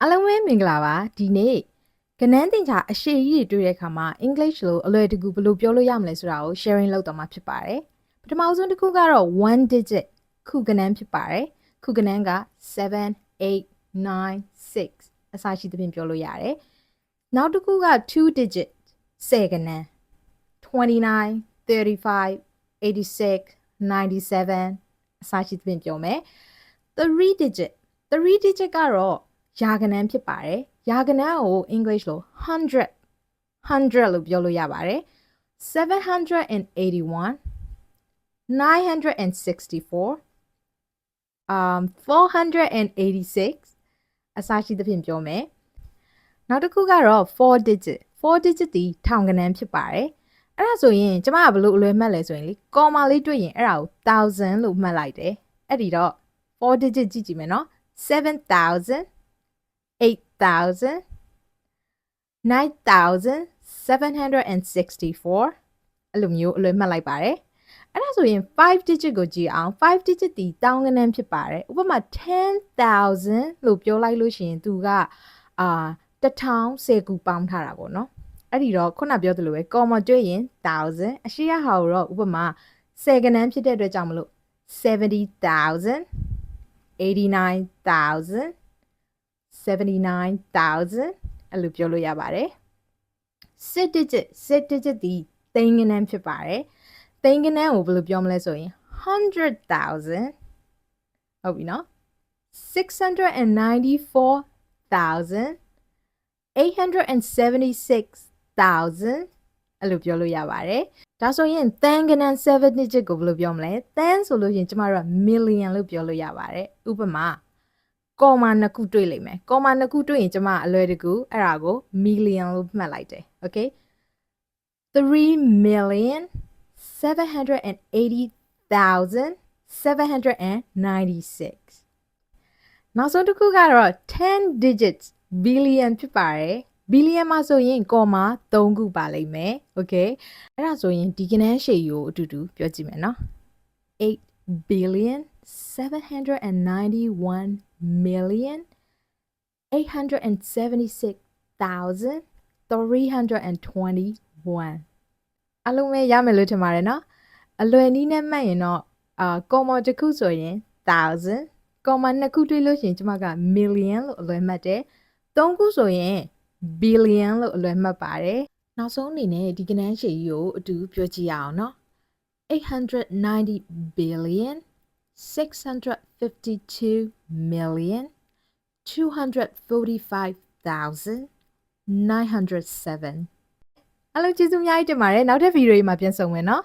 အားလုံးပဲမင်္ဂလာပါဒီနေ့ကနန်းတင်ချာအရှိကြီးတွေတွေ့တဲ့အခါမှာ English လို့အလွယ်တကူဘယ်လိုပြောလို့ရမလဲဆိုတာကို sharing လုပ်တော့မှာဖြစ်ပါတယ်ပထမဆုံးတစ်ခုကတော့1 digit ခုကနန်းဖြစ်ပါတယ်ခုကနန်းက7 8 9 6အစရှိသဖြင့်ပြောလို့ရတယ်နောက်တစ်ခုက2 digit 10ကနန်း29 35 86 97အစရှိသဖြင့်ပြောမယ်3 digit 3 digit ကတော့ရာဂဏန်းဖြစ်ပါတယ်ရာဂဏန်းကို English လို့100လို့ပြောလို့ရပါတယ်781 964 486အစရှိသဖြင့်ပြောမယ်နောက်တစ်ခုကတော့4 digit 4 digit ဒီထောင်ကဏန်းဖြစ်ပါတယ်အဲ့ဒါဆိုရင်ကျမကဘယ်လိုအလွယ်မှတ်လဲဆိုရင်လေကော်မာလေးတွေ့ရင်အဲ့ဒါကို1000လို့မှတ်လိုက်တယ်အဲ့ဒီတော့4 digit ကြည့်ကြည့်မယ်နော်7000 8,000 9,764အဲ့လိုမျိုးအလွယ်မှတ်လိုက်ပါတယ်အဲ့ဒါဆိုရင်5 digit ကိုကြည့်အောင်5 digit ဒီတောင်းကနန်းဖြစ်ပါတယ်ဥပမာ10,000လို့ပြောလိုက်လို့ရှိရင်သူက1010ခုပေါင်းထားတာပေါ့နော်အဲ့ဒီတော့ခုနပြောသလိုပဲ comma တွေ့ရင်1000အရှိရဟာကိုတော့ဥပမာ10ကနန်းဖြစ်တဲ့အတွက်ကြောင့်မလို့70,000 89,000 79,000အဲ့လိုပြောလို့ရပါတယ်6 digit ဒီသိန်းကနန်းဖြစ်ပါတယ်သိန်းကနန်းကိုဘယ်လိုပြောမလဲဆိုရင်100,000ဟုတ်ပြီနော်694,876,000အဲ့လိုပြောလို့ရပါတယ်ဒါဆိုရင်သန်းကနန်း7 digit ကိုဘယ်လိုပြောမလဲသန်းဆိုလို့ရင်ကျမတို့က million လို့ပြောလို့ရပါတယ်ဥပမာကော်မာနှစ်ခုတွေ့လိမ့်မယ်ကော်မာနှစ်ခုတွေ့ရင်ကျမအလွယ်တကူအဲ့ဒါကို million လို့မှတ်လိုက်တယ် okay 3,780,796နောက်ဆုံးတစ်ခုကတော့10 digits billion ဖြစ်ပါတယ် billion မှာဆိုရင်ကော်မာ3ခုပါလိမ့်မယ် okay အဲ့ဒါဆိုရင်ဒီကနန်းရှည်ကိုအတူတူပြောကြည့်မယ်နော်8 billion 791 million 876,321အလုံးပဲရမယ်လို့ထင်ပါတယ်နော်အလွယ်နည်းနဲ့မှတ်ရင်တော့ကော်မာတစ်ခုဆိုရင်1000ကော်မာနှစ်ခုတွေ့လို့ရှိရင်ကျမက million လို့အလွယ်မှတ်တယ်သုံးခုဆိုရင် billion လို့အလွယ်မှတ်ပါတယ်နောက်ဆုံးအနေနဲ့ဒီကနန်းရှည်ကြီးကိုအတူပြောကြည့်ရအောင်နော်890 billion 652 million 245,907 အားလုံးကျေးဇူးအများကြီးတင်ပါတယ်နောက်တဲ့ဗီဒီယိုမှာပြန်ဆုံမယ်နော်